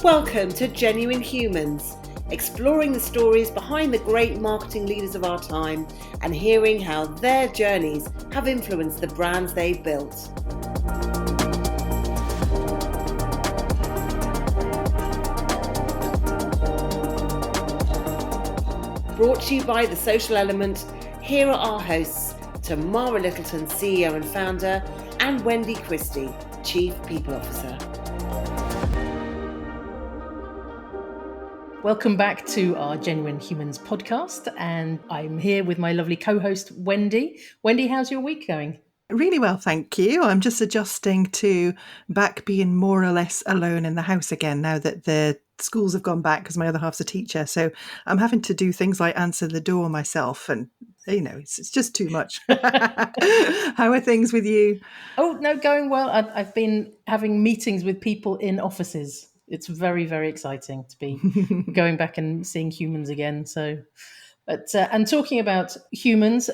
Welcome to Genuine Humans, exploring the stories behind the great marketing leaders of our time and hearing how their journeys have influenced the brands they've built. Brought to you by The Social Element, here are our hosts, Tamara Littleton, CEO and founder, and Wendy Christie, Chief People Officer. Welcome back to our Genuine Humans podcast, and I'm here with my lovely co-host, Wendy. Wendy, how's your week going? Really well, thank you. I'm just adjusting to back being more or less alone in the house again now that the schools have gone back because my other half's a teacher. So I'm having to do things like answer the door myself and, it's just too much. How are things with you? Oh, no, going well. I've been having meetings with people in offices. It's very, very exciting to be going back and seeing humans again. And talking about humans,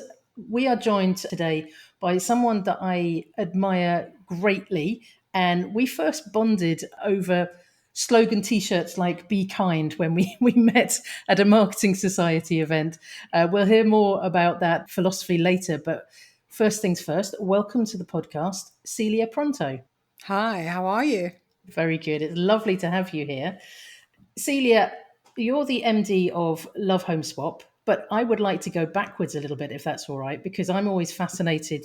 we are joined today by someone that I admire greatly. And we first bonded over slogan T-shirts like "Be Kind" when we met at a marketing society event. We'll hear more about that philosophy later, but first things first, welcome to the podcast, Celia Pronto. Hi, how are you? Very good. It's lovely to have you here. Celia, you're the MD of Love Home Swap, but I would like to go backwards a little bit, if that's all right, because I'm always fascinated.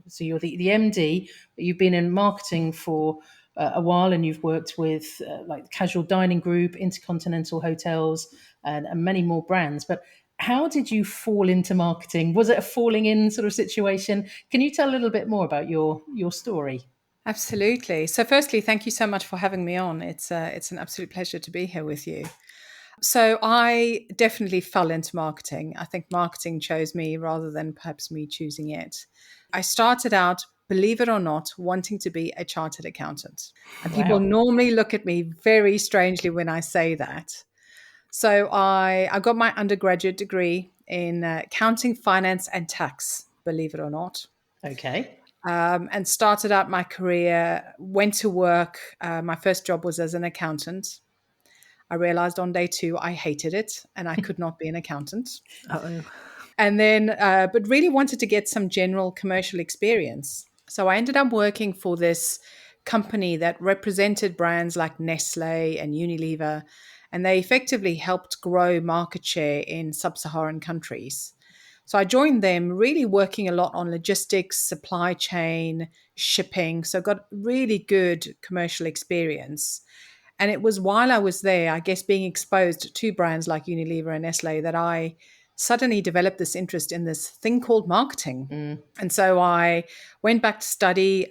So you're the MD, but you've been in marketing for a while, and you've worked with like the Casual Dining Group, Intercontinental Hotels, and many more brands. But how did you fall into marketing? Was it a falling in sort of situation? Can you tell a little bit more about your story? Absolutely. So firstly, thank you so much for having me on. It's an absolute pleasure to be here with you. So I definitely fell into marketing. I think marketing chose me rather than perhaps me choosing it. I started out, believe it or not, wanting to be a chartered accountant. And people normally look at me very strangely when I say that. So I got my undergraduate degree in accounting, finance, and tax, believe it or not. Okay. And started out my career, went to work. My first job was as an accountant. I realized on day 2, I hated it and I could not be an accountant. Uh-oh. And then, but really wanted to get some general commercial experience. So I ended up working for this company that represented brands like Nestle and Unilever, and they effectively helped grow market share in sub-Saharan countries. So I joined them really working a lot on logistics, supply chain, shipping. So got really good commercial experience. And it was while I was there, I guess, being exposed to brands like Unilever and Nestle that I suddenly developed this interest in this thing called marketing. And so I went back to study,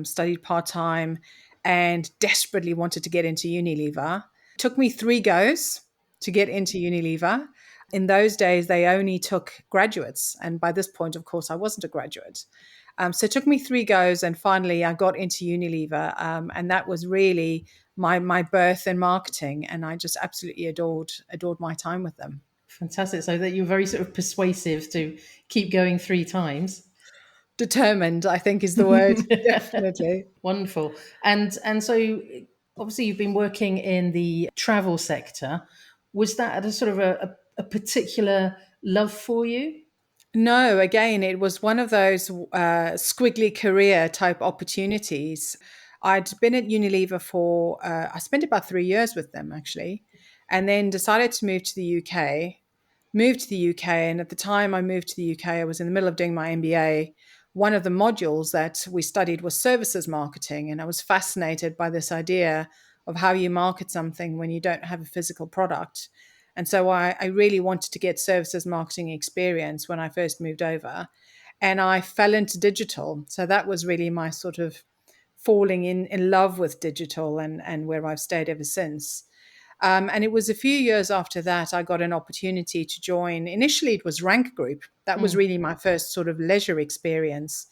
studied part-time, and desperately wanted to get into Unilever. It took me 3 goes to get into Unilever. In those days, they only took graduates. And by this point, of course, I wasn't a graduate. So it took me 3 goes. And finally, I got into Unilever. And that was really my birth in marketing. And I just absolutely adored my time with them. Fantastic. So that you're very sort of persuasive to keep going 3 times. Determined, I think, is the word. Definitely. Wonderful. And so obviously you've been working in the travel sector. Was that a sort of a particular love for you? No, again, it was one of those squiggly career type opportunities. I'd been at Unilever for, I spent about 3 years with them actually, and then decided to move to the UK. Moved to the UK, and at the time I moved to the UK, I was in the middle of doing my MBA. One of the modules that we studied was services marketing, and I was fascinated by this idea of how you market something when you don't have a physical product. And so I really wanted to get services marketing experience when I first moved over. And I fell into digital. So that was really my sort of falling in love with digital and where I've stayed ever since. And it was a few years after that, I got an opportunity to join. Initially, it was Rank Group. That was really my first sort of leisure experience.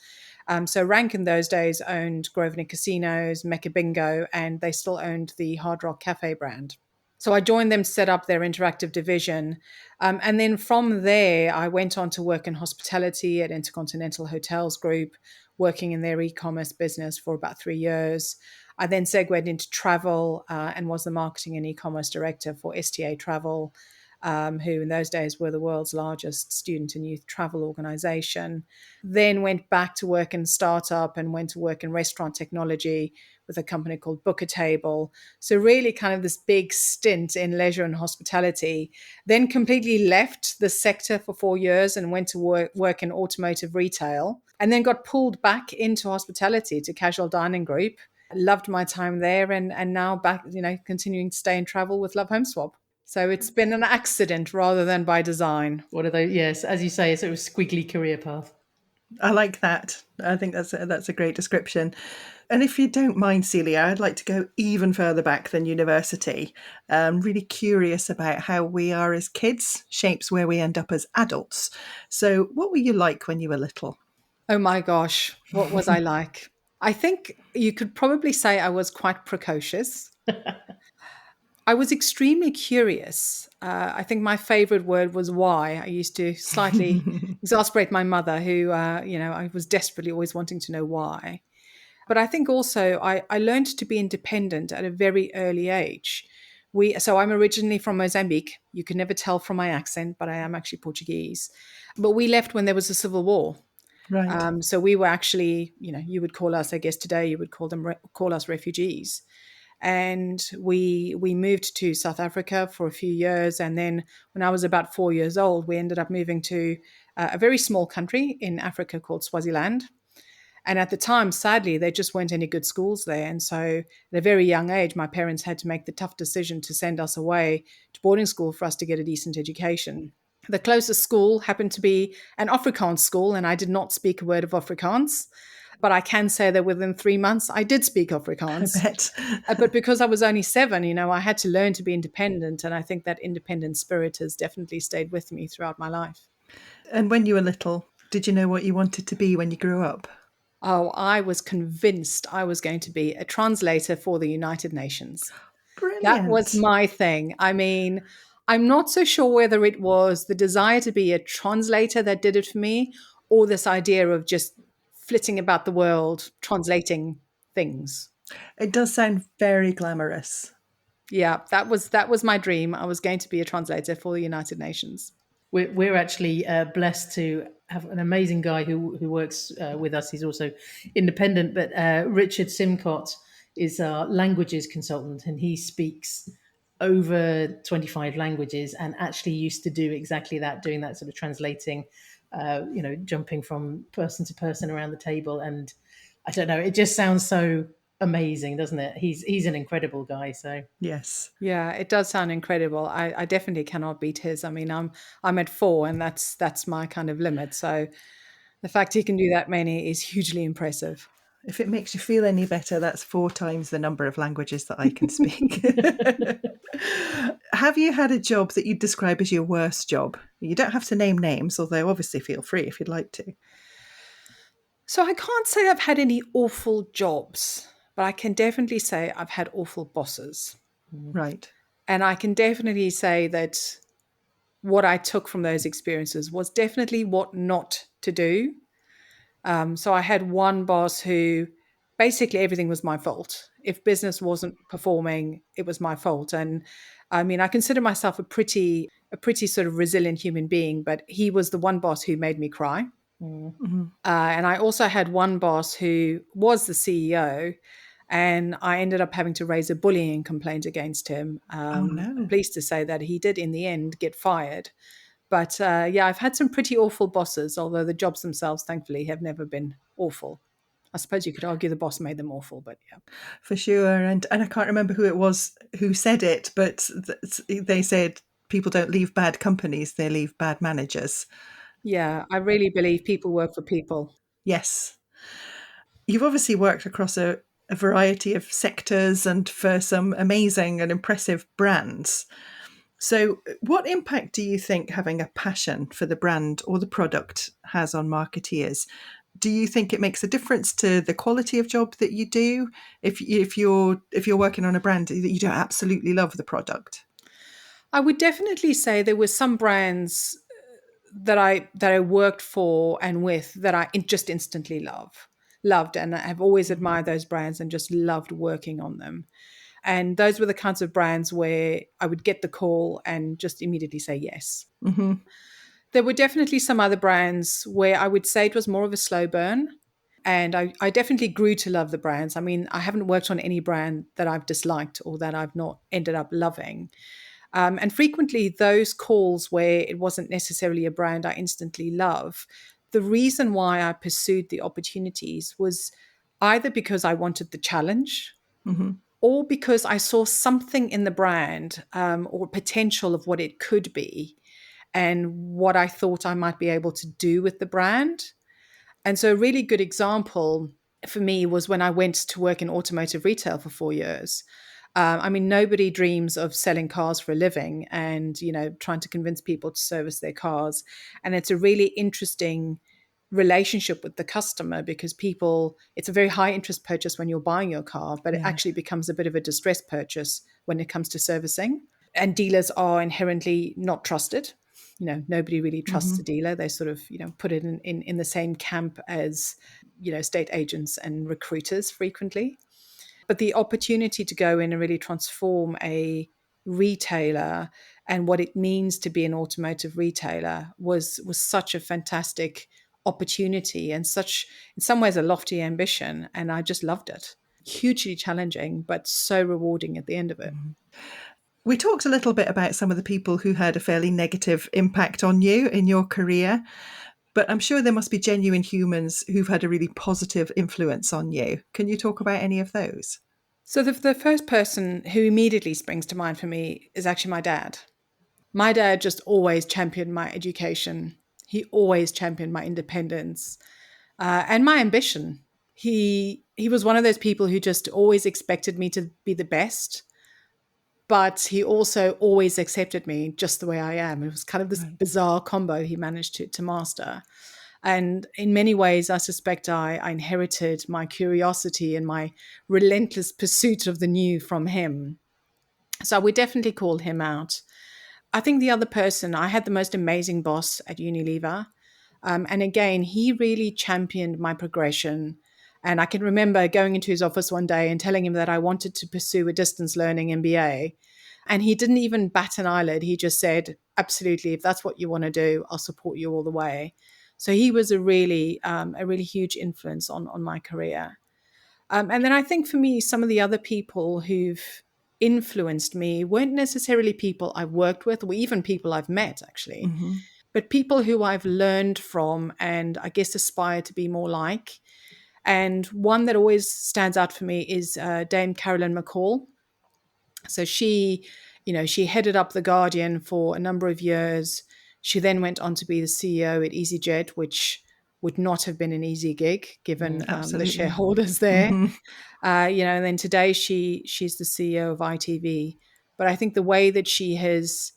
So Rank in those days owned Grosvenor Casinos, Mecca Bingo, and they still owned the Hard Rock Cafe brand. So I joined them to set up their interactive division. And then from there, I went on to work in hospitality at Intercontinental Hotels Group, working in their e-commerce business for about 3 years. I then segued into travel and was the marketing and e-commerce director for STA Travel, who in those days were the world's largest student and youth travel organization. Then went back to work in startup and went to work in restaurant technology with a company called Book a Table. So really kind of this big stint in leisure and hospitality. Then completely left the sector for 4 years and went to work in automotive retail, and then got pulled back into hospitality to Casual Dining Group. Loved my time there, and now back, continuing to stay in travel with Love Home Swap. So it's been an accident rather than by design. What are those? Yes, as you say, it's a sort of squiggly career path. I like that. I think that's a great description. And if you don't mind, Celia, I'd like to go even further back than university. Really curious about how we are as kids shapes where we end up as adults. So what were you like when you were little? Oh my gosh, what was I like? I think you could probably say I was quite precocious. I was extremely curious. I think my favorite word was why. I used to slightly exasperate my mother, who, I was desperately always wanting to know why. But I think also I learned to be independent at a very early age. So I'm originally from Mozambique. You can never tell from my accent, but I am actually Portuguese. But we left when there was a civil war. Right. So we were actually, you would call us, I guess today you would call us refugees. And we moved to South Africa for a few years, and then when I was about 4 years old, we ended up moving to a very small country in Africa called Swaziland. And at the time, sadly, there just weren't any good schools there. And so at a very young age, my parents had to make the tough decision to send us away to boarding school for us to get a decent education. The closest school happened to be an Afrikaans school, and I did not speak a word of Afrikaans. But I can say that within 3 months, I did speak Afrikaans. I bet. But because I was only 7, I had to learn to be independent. And I think that independent spirit has definitely stayed with me throughout my life. And when you were little, did you know what you wanted to be when you grew up? Oh, I was convinced I was going to be a translator for the United Nations. That was Brilliant. my thing. I mean, I'm not so sure whether it was the desire to be a translator that did it for me, or this idea of just flitting about the world, translating things. It does sound very glamorous. Yeah, that was my dream. I was going to be a translator for the United Nations. We're actually blessed to have an amazing guy who works with us. He's also independent, but Richard Simcott is our languages consultant, and he speaks over 25 languages and actually used to do exactly that, doing that sort of translating, jumping from person to person around the table. And I don't know, it just sounds so amazing, doesn't it? He's an incredible guy. So Yes. Yeah, it does sound incredible. I definitely cannot beat his. I mean, I'm at 4, and that's my kind of limit. So the fact he can do that many is hugely impressive. If it makes you feel any better, that's 4 times the number of languages that I can speak. Have you had a job that you'd describe as your worst job? You don't have to name names, although obviously feel free if you'd like to. So I can't say I've had any awful jobs, but I can definitely say I've had awful bosses. Right. And I can definitely say that what I took from those experiences was definitely what not to do. So I had one boss who basically everything was my fault. If business wasn't performing, it was my fault. And I mean, I consider myself a pretty sort of resilient human being, but he was the one boss who made me cry. Mm-hmm. And I also had one boss who was the CEO, and I ended up having to raise a bullying complaint against him. I'm No. pleased to say that he did, in the end, get fired. But yeah, I've had some pretty awful bosses, although the jobs themselves, thankfully, have never been awful. I suppose you could argue the boss made them awful, but yeah. For sure. And I can't remember who it was who said it, but they said people don't leave bad companies, they leave bad managers. Yeah, I really believe people work for people. Yes. You've obviously worked across a variety of sectors and for some amazing and impressive brands. So, what impact do you think having a passion for the brand or the product has on marketeers? Do you think it makes a difference to the quality of job that you do if you're working on a brand that you don't absolutely love the product? I would definitely say there were some brands that I worked for and with that I just instantly love. loved, and I have always admired those brands and just loved working on them. And those were the kinds of brands where I would get the call and just immediately say yes. Mm-hmm. There were definitely some other brands where I would say it was more of a slow burn. And I definitely grew to love the brands. I mean, I haven't worked on any brand that I've disliked or that I've not ended up loving. And frequently, those calls where it wasn't necessarily a brand I instantly love, the reason why I pursued the opportunities was either because I wanted the challenge, Mm-hmm. or because I saw something in the brand, or potential of what it could be and what I thought I might be able to do with the brand. And so a really good example for me was when I went to work in automotive retail for 4 years. I mean, nobody dreams of selling cars for a living and, trying to convince people to service their cars. And it's a really interesting relationship with the customer because it's a very high interest purchase when you're buying your car, but it Yeah. actually becomes a bit of a distressed purchase when it comes to servicing. And dealers are inherently not trusted. Nobody really trusts Mm-hmm. a dealer. They sort of, put it in the same camp as, estate agents and recruiters frequently. But the opportunity to go in and really transform a retailer and what it means to be an automotive retailer was such a fantastic opportunity and such, in some ways, a lofty ambition. And I just loved it. Hugely challenging, but so rewarding at the end of it. We talked a little bit about some of the people who had a fairly negative impact on you in your career, but I'm sure there must be genuine humans who've had a really positive influence on you. Can you talk about any of those? So the first person who immediately springs to mind for me is actually my dad. My dad just always championed my education. He always championed my independence, and my ambition. He was one of those people who just always expected me to be the best, but he also always accepted me just the way I am. It was kind of this Right. bizarre combo he managed to master. And in many ways, I suspect I inherited my curiosity and my relentless pursuit of the new from him. So I would definitely call him out. I think the other person, I had the most amazing boss at Unilever. And again, he really championed my progression. And I can remember going into his office one day and telling him that I wanted to pursue a distance learning MBA. And he didn't even bat an eyelid. He just said, absolutely, if that's what you want to do, I'll support you all the way. So he was a really huge influence on my career. And then I think for me, some of the other people who've influenced me weren't necessarily people I've worked with or even people I've met, actually, Mm-hmm. but people who I've learned from and I guess aspire to be more like. And one that always stands out for me is Dame Carolyn McCall. So she headed up The Guardian for a number of years. She then went on to be the CEO at EasyJet, which would not have been an easy gig given the Absolutely. shareholders there. Mm-hmm. And then today she's the CEO of ITV. But I think the way that she has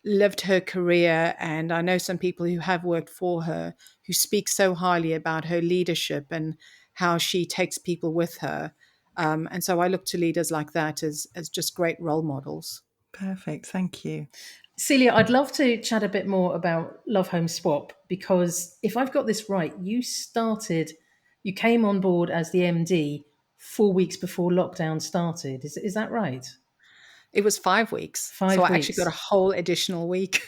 lived her career, and I know some people who have worked for her who speak so highly about her leadership and how she takes people with her. And so I look to leaders like that as just great role models. Perfect. Thank you. Celia, I'd love to chat a bit more about Love Home Swap because if I've got this right, you came on board as the MD 4 weeks before lockdown started. Is that right? It was 5 weeks. So I Five actually got a weeks. whole additional week.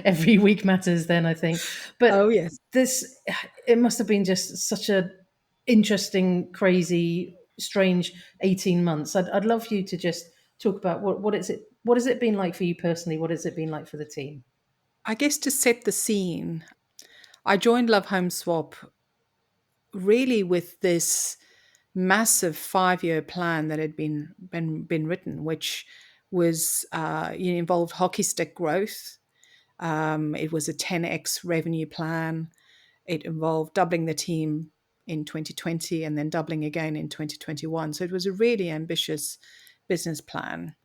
Every week matters then, I think. But Oh, yes. it must have been just such a interesting, crazy, strange 18 months. I'd love you to just talk about what has it been like for you personally? What has it been like for the team? I guess to set the scene, I joined Love Home Swap really with this massive 5-year plan that had been written, which was involved hockey stick growth. It was a 10x revenue plan. It involved doubling the team in 2020 and then doubling again in 2021. So it was a really ambitious business plan.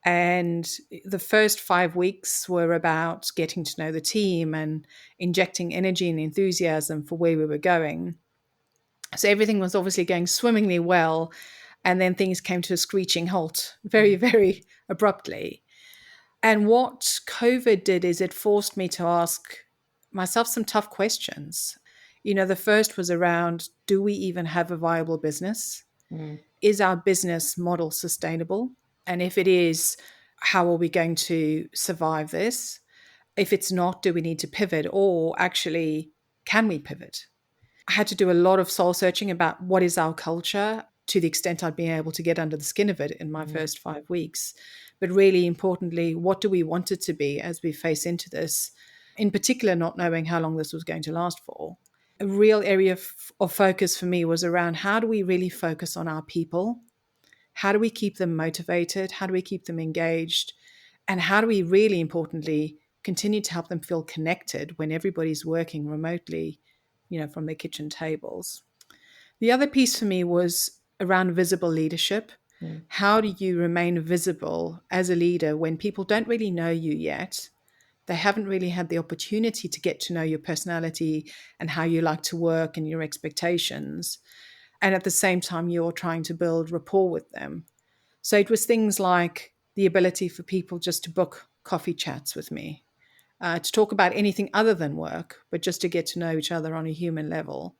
And the first 5 weeks were about getting to know the team and injecting energy and enthusiasm for where we were going. So everything was obviously going swimmingly well. And then things came to a screeching halt very, very abruptly. And what COVID did is it forced me to ask myself some tough questions. The first was around, do we even have a viable business? Mm. Is our business model sustainable? And if it is, how are we going to survive this? If it's not, do we need to pivot, or actually, can we pivot? I had to do a lot of soul searching about what is our culture, to the extent I'd been able to get under the skin of it in my first 5 weeks. But really importantly, what do we want it to be as we face into this? In particular, not knowing how long this was going to last for. A real area of focus for me was around, how do we really focus on our people? How do we keep them motivated? How do we keep them engaged? And how do we really importantly continue to help them feel connected when everybody's working remotely, from their kitchen tables? The other piece for me was around visible leadership. How do you remain visible as a leader when people don't really know you yet? They haven't really had the opportunity to get to know your personality and how you like to work and your expectations. And at the same time, you're trying to build rapport with them. So it was things like the ability for people just to book coffee chats with me, to talk about anything other than work, but just to get to know each other on a human level.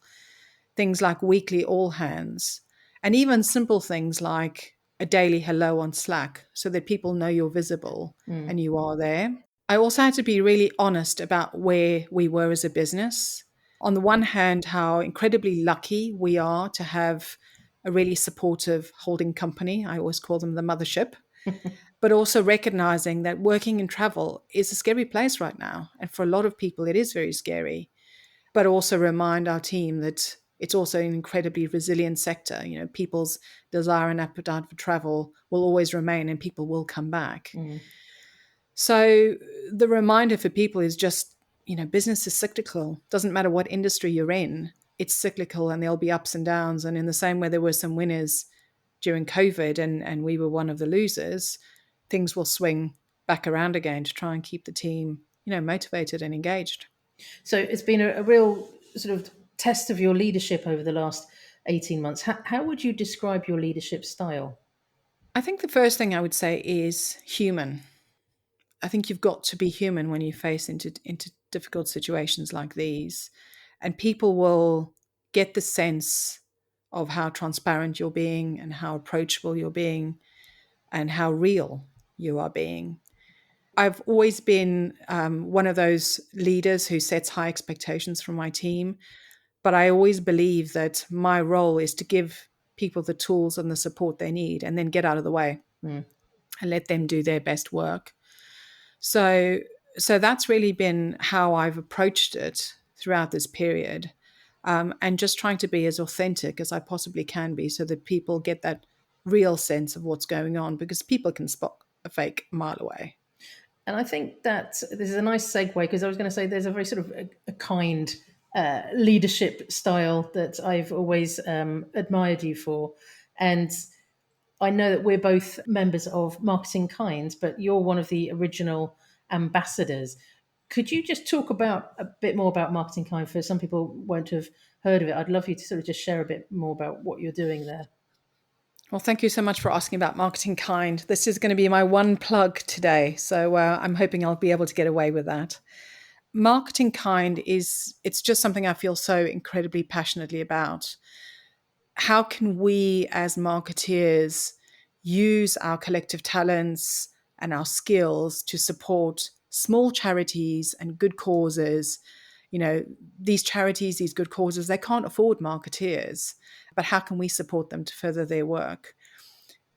Things like weekly all hands, and even simple things like a daily hello on Slack, so that people know you're visible and you are there. I also had to be really honest about where we were as a business. On the one hand, how incredibly lucky we are to have a really supportive holding company. I always call them the mothership. But also recognizing that working in travel is a scary place right now. And for a lot of people, it is very scary. But also remind our team that it's also an incredibly resilient sector. People's desire and appetite for travel will always remain, and people will come back. So the reminder for people is just, business is cyclical. Doesn't matter what industry you're in, it's cyclical, and there'll be ups and downs. And in the same way there were some winners during COVID and we were one of the losers, things will swing back around again to try and keep the team, motivated and engaged. So it's been a real sort of test of your leadership over the last 18 months. How would you describe your leadership style? I think the first thing I would say is human. I think you've got to be human when you face into difficult situations like these. And people will get the sense of how transparent you're being and how approachable you're being and how real you are being. I've always been one of those leaders who sets high expectations from my team, but I always believe that my role is to give people the tools and the support they need, and then get out of the way and let them do their best work. So that's really been how I've approached it throughout this period, and just trying to be as authentic as I possibly can be, so that people get that real sense of what's going on, because people can spot a fake a mile away. And I think that this is a nice segue, because I was going to say there's a very sort of a kind leadership style that I've always admired you for. And I know that we're both members of Marketing Kind, but you're one of the original ambassadors. Could you just talk about a bit more about Marketing Kind? For some people won't have heard of it, I'd love you to sort of just share a bit more about what you're doing there. Well, thank you so much for asking about Marketing Kind. This is going to be my one plug today, so I'm hoping I'll be able to get away with that. Marketing Kind it's just something I feel so incredibly passionately about. How can we as marketeers use our collective talents and our skills to support small charities and good causes? These charities, these good causes, they can't afford marketeers, but how can we support them to further their work?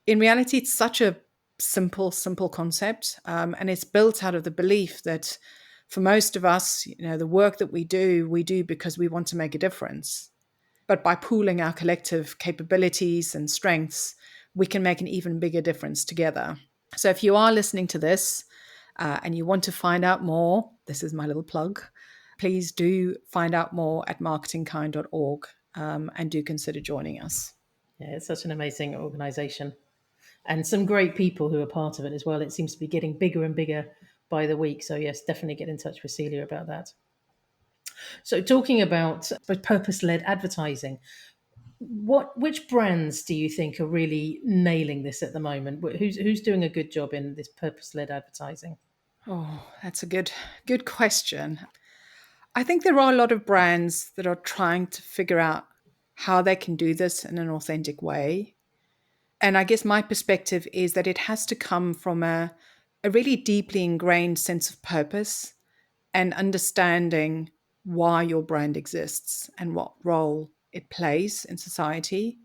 In reality, it's such a simple concept, and it's built out of the belief that for most of us, the work that we do because we want to make a difference. But by pooling our collective capabilities and strengths, we can make an even bigger difference together. So if you are listening to this and you want to find out more, this is my little plug, please do find out more at marketingkind.org, and do consider joining us. Yeah, it's such an amazing organisation, and some great people who are part of it as well. It seems to be getting bigger and bigger by the week. So yes, definitely get in touch with Celia about that. So talking about purpose-led advertising, which brands do you think are really nailing this at the moment? Who's doing a good job in this purpose-led advertising? Oh, that's a good question. I think there are a lot of brands that are trying to figure out how they can do this in an authentic way. And I guess my perspective is that it has to come from a really deeply ingrained sense of purpose and understanding why your brand exists and what role it plays in society.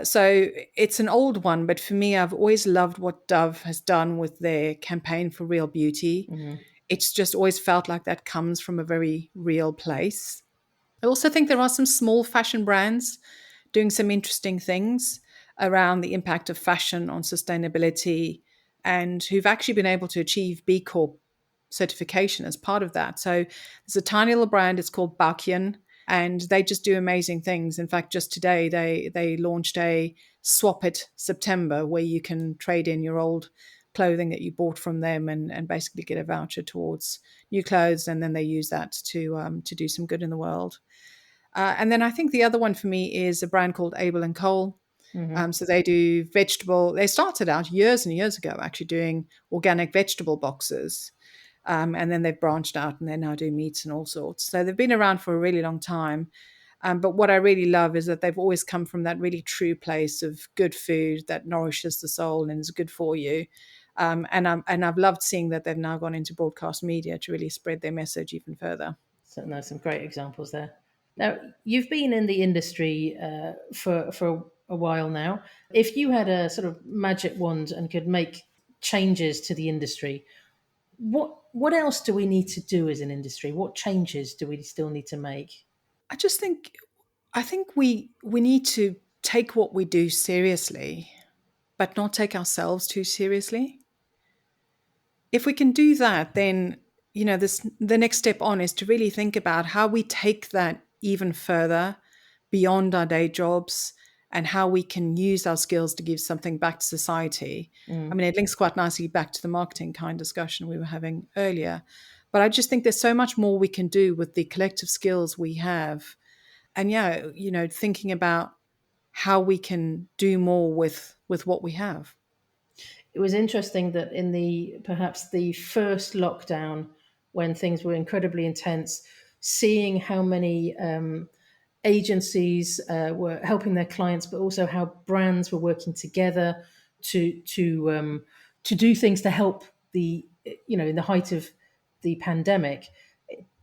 So it's an old one, but for me, I've always loved what Dove has done with their campaign for real beauty. Mhm. It's just always felt like that comes from a very real place. I also think there are some small fashion brands doing some interesting things around the impact of fashion on sustainability and who've actually been able to achieve B Corp certification as part of that. So there's a tiny little brand, it's called Bakian, and they just do amazing things. In fact, just today they launched a Swap It September where you can trade in your old clothing that you bought from them and basically get a voucher towards new clothes, and then they use that to do some good in the world. And then I think the other one for me is a brand called Abel and Cole. Mhm. So they do vegetable. They started out years and years ago actually doing organic vegetable boxes, and then they've branched out and they now do meats and all sorts. So they've been around for a really long time. But what I really love is that they've always come from that really true place of good food that nourishes the soul and is good for you. And I've loved seeing that they've now gone into broadcast media to really spread their message even further. So there's some great examples there. Now, you've been in the industry for a while now. If you had a sort of magic wand and could make changes to the industry, what else do we need to do as an industry? What changes do we still need to make? I just think I think we need to take what we do seriously, but not take ourselves too seriously. If we can do that, then the next step on is to really think about how we take that even further beyond our day jobs and how we can use our skills to give something back to society. I Mm. mean, it links quite nicely back to the marketing kind discussion we were having earlier. But I just think there's so much more we can do with the collective skills we have. And yeah, thinking about how we can do more with what we have. It was interesting that in the perhaps the first lockdown, when things were incredibly intense, seeing how many agencies were helping their clients, but also how brands were working together to do things to help the in the height of the pandemic.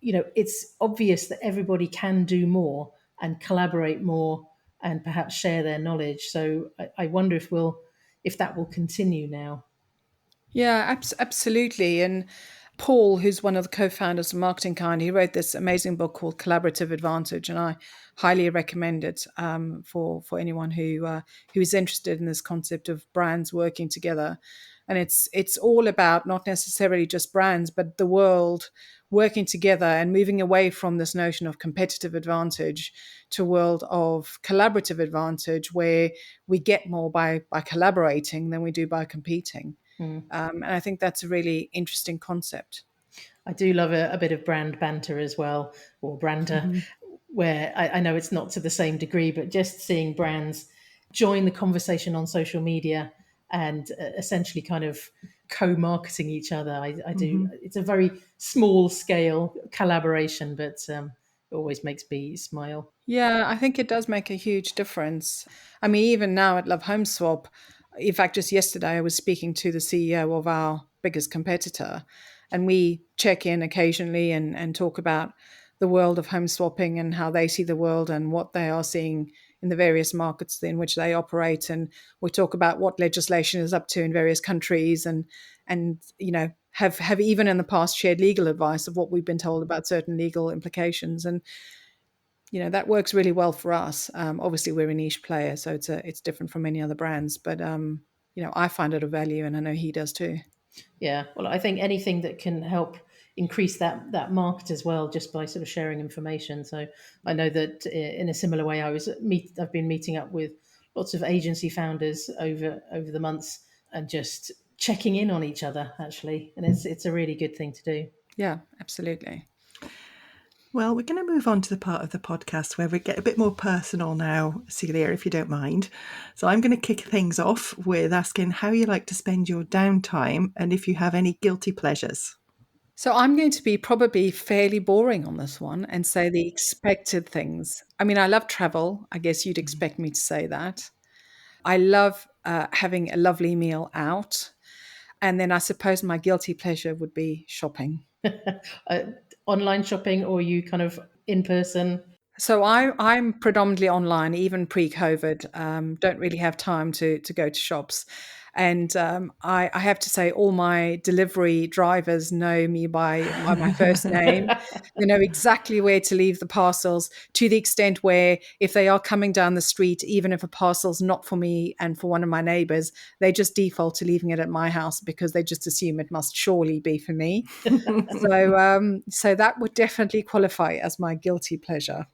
It's obvious that everybody can do more and collaborate more and perhaps share their knowledge. So I wonder if that will continue now. Yeah, absolutely. And Paul, who's one of the co-founders of Marketing Kind, he wrote this amazing book called Collaborative Advantage, and I highly recommend it for anyone who is interested in this concept of brands working together. And it's all about not necessarily just brands, but the world working together and moving away from this notion of competitive advantage to a world of collaborative advantage, where we get more by collaborating than we do by competing. Mm. And I think that's a really interesting concept. I do love a bit of brand banter as well, or brander, Mhm. where I know it's not to the same degree, but just seeing brands join the conversation on social media and essentially kind of co-marketing each other. I do. Mhm. It's a very small scale collaboration, but it always makes me smile. Yeah, I think it does make a huge difference. I mean, even now at Love Home Swap, in fact, just yesterday I was speaking to the CEO of our biggest competitor, and we check in occasionally and talk about the world of home swapping and how they see the world and what they are seeing in the various markets in which they operate. And we talk about what legislation is up to in various countries and have even in the past shared legal advice of what we've been told about certain legal implications. And that works really well for us. Obviously, we're a niche player, so it's different from many other brands. But I find it of value, and I know he does too. Yeah, well, I think anything that can help increase that market as well, just by sort of sharing information. So I know that in a similar way, I've been meeting up with lots of agency founders over the months and just checking in on each other actually, and it's a really good thing to do. Yeah, absolutely. Well, we're going to move on to the part of the podcast where we get a bit more personal now, Celia, if you don't mind. So I'm going to kick things off with asking how you like to spend your downtime and if you have any guilty pleasures. So I'm going to be probably fairly boring on this one and say the expected things. I mean, I love travel. I guess you'd expect me to say that. I love having a lovely meal out. And then I suppose my guilty pleasure would be shopping. uh, Online shopping, or you kind of in person? So I'm predominantly online, even pre-COVID. Don't really have time to go to shops, and I have to say, all my delivery drivers know me by my first name. They know exactly where to leave the parcels, to the extent where if they are coming down the street, even if a parcel's not for me and for one of my neighbors, they just default to leaving it at my house because they just assume it must surely be for me. So that would definitely qualify as my guilty pleasure.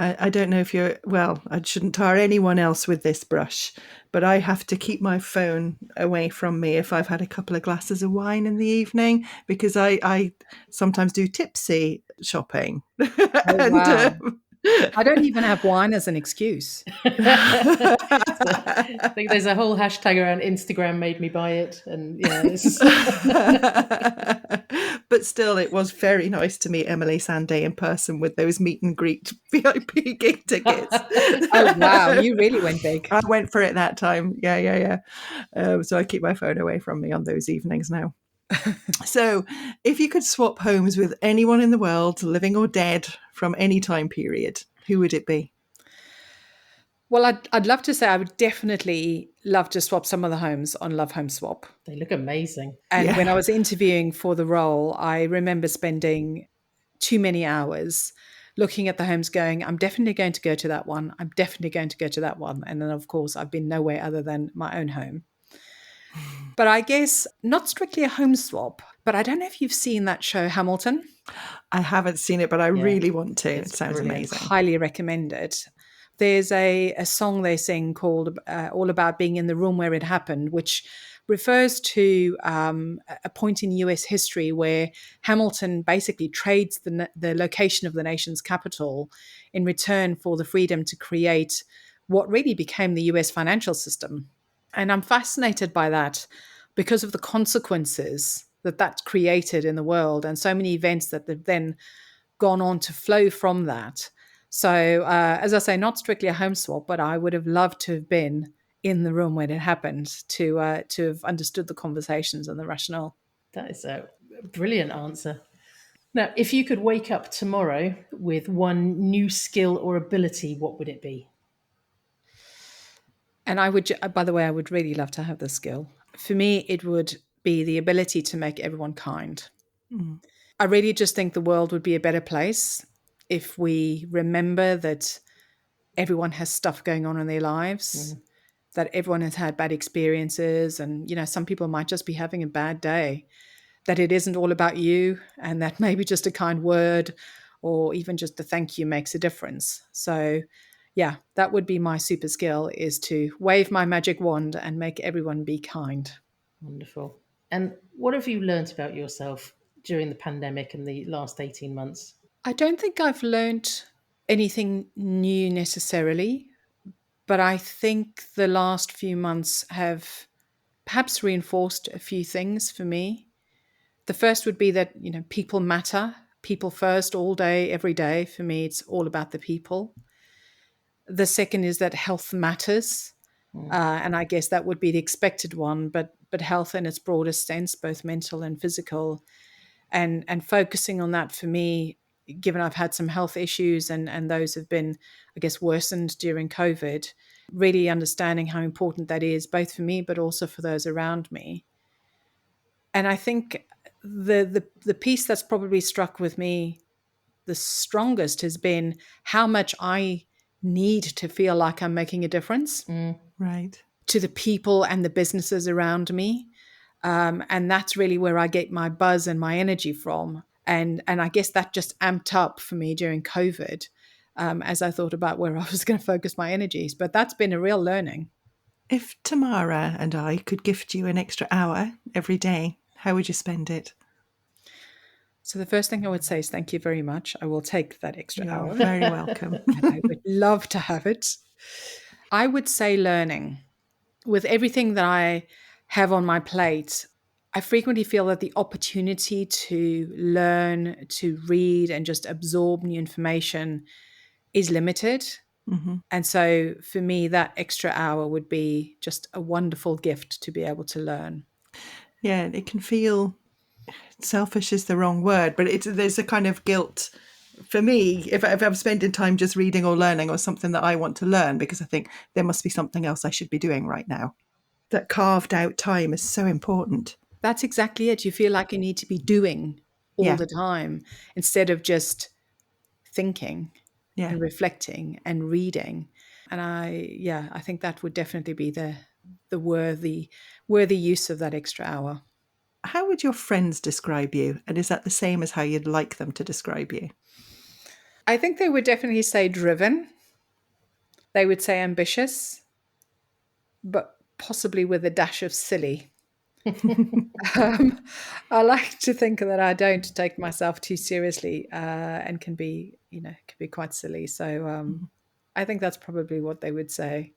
I don't know if you're, well, I shouldn't tar anyone else with this brush, but I have to keep my phone away from me if I've had a couple of glasses of wine in the evening, because I sometimes do tipsy shopping. Oh, and wow. I don't even have wine as an excuse. So, I think there's a whole hashtag around Instagram made me buy it, and yeah, But still, it was very nice to meet Emily Sanday in person with those meet and greet VIP gig tickets. Oh, wow. You really went big. I went for it that time. Yeah. So I keep my phone away from me on those evenings now. So if you could swap homes with anyone in the world, living or dead, from any time period, who would it be? Well, I'd love to say I would definitely love to swap some of the homes on Love Home Swap. they look amazing. And when I Yeah. was interviewing for the role, I remember spending too many hours looking at the homes going, I'm definitely going to go to that one. I'm definitely going to go to that one. And then, of course, I've been nowhere other than my own home. But I guess not strictly a home swap, but I don't know if you've seen that show, Hamilton. I haven't seen it, but I really want to. It it's sounds brilliant. amazing. Highly recommend it. There's a song they sing called All About Being in the Room Where It Happened, which refers to a point in US history where Hamilton basically trades the location of the nation's capital in return for the freedom to create what really became the US financial system. And I'm fascinated by that because of the consequences that created in the world and so many events that have then gone on to flow from that. So, as I say, not strictly a home swap, but I would have loved to have been in the room when it happened to have understood the conversations and the rationale. That is a brilliant answer. Now, if you could wake up tomorrow with one new skill or ability, what would it be? And I would, by the way, I would really love to have this skill. For me, it would be the ability to make everyone kind. Mm. I really just think the world would be a better place if we remember that everyone has stuff going on in their lives, that everyone has had bad experiences. And, some people might just be having a bad day, that it isn't all about you, and that maybe just a kind word or even just a thank you makes a difference. So, yeah, that would be my super skill, is to wave my magic wand and make everyone be kind. Wonderful. And what have you learnt about yourself during the pandemic and the last 18 months? I don't think I've learned anything new necessarily, but I think the last few months have perhaps reinforced a few things for me. The first would be that, people matter, people first, all day, every day. For me, it's all about the people. The second is that health matters. And I guess that would be the expected one, but health in its broadest sense, both mental and physical, and focusing on that for me, given I've had some health issues and those have been, I guess, worsened during COVID, really understanding how important that is, both for me, but also for those around me. And I think the piece that's probably struck with me the strongest has been how much I need to feel like I'm making a difference Right. to the people and the businesses around me. And that's really where I get my buzz and my energy from. And I guess that just amped up for me during COVID, as I thought about where I was going to focus my energies. But that's been a real learning. If Tamara and I could gift you an extra hour every day, how would you spend it? So the first thing I would say is thank you very much. I will take that extra You're hour. very welcome. And I would love to have it. I would say learning. With everything that I have on my plate, I frequently feel that the opportunity to learn, to read, and just absorb new information is limited. Hmm. And so for me, that extra hour would be just a wonderful gift to be able to learn. Yeah, it can feel selfish is the wrong word, but there's a kind of guilt for me if I'm spending time just reading or learning or something that I want to learn, because I think there must be something else I should be doing right now. That carved out time is so important. That's exactly it. You feel like you need to be doing all Yeah, the time instead of just thinking yeah. and reflecting and reading. And I think that would definitely be the worthy use of that extra hour. How would your friends describe you? And is that the same as how you'd like them to describe you? I think they would definitely say driven. They would say ambitious, but possibly with a dash of silly. Um, I like to think that I don't take myself too seriously, and can be quite silly. So I think that's probably what they would say.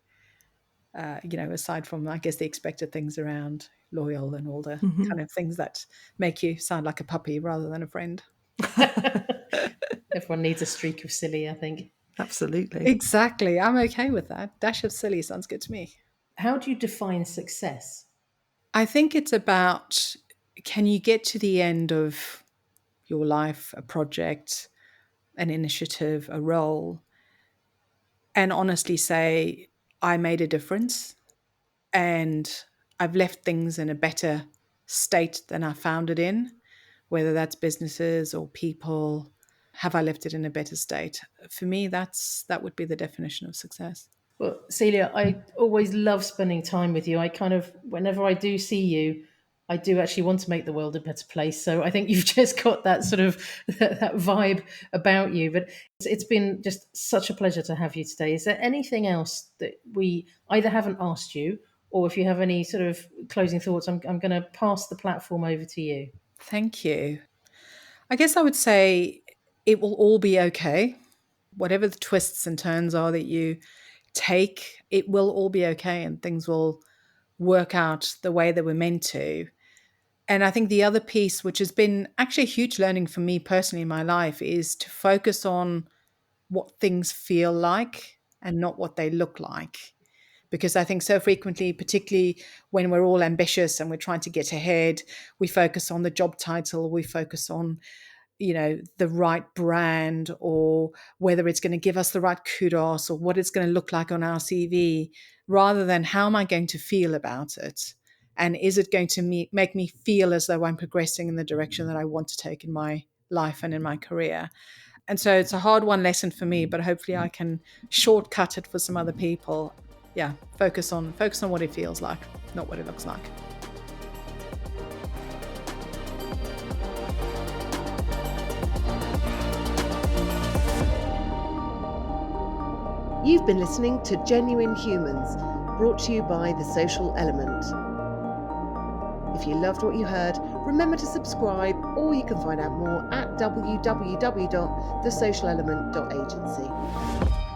Aside from, I guess, the expected things around loyal and all the Mhm. kind of things that make you sound like a puppy rather than a friend. Everyone needs a streak of silly, I think. Absolutely. Exactly. I'm okay with that. Dash of silly sounds good to me. How do you define success? I think it's about, can you get to the end of your life, a project, an initiative, a role, and honestly say, I made a difference and I've left things in a better state than I found it in, whether that's businesses or people. Have I left it in a better state? For me, that would be the definition of success. Well, Celia, I always love spending time with you. I kind of, whenever I do see you, I do actually want to make the world a better place. So I think you've just got that sort of that vibe about you. But it's been just such a pleasure to have you today. Is there anything else that we either haven't asked you, or if you have any sort of closing thoughts, I'm going to pass the platform over to you. Thank you. I guess I would say it will all be okay. Whatever the twists and turns are that you take, it will all be okay and things will work out the way they were meant to. And I think the other piece, which has been actually a huge learning for me personally in my life, is to focus on what things feel like and not what they look like. Because I think so frequently, particularly when we're all ambitious and we're trying to get ahead, we focus on the job title, we focus on the right brand, or whether it's going to give us the right kudos, or what it's going to look like on our CV, rather than how am I going to feel about it? And is it going to make me feel as though I'm progressing in the direction that I want to take in my life and in my career? And so it's a hard one lesson for me, but hopefully I can shortcut it for some other people. Yeah, focus on what it feels like, not what it looks like. You've been listening to Genuine Humans, brought to you by The Social Element. If you loved what you heard, remember to subscribe, or you can find out more at www.thesocialelement.agency.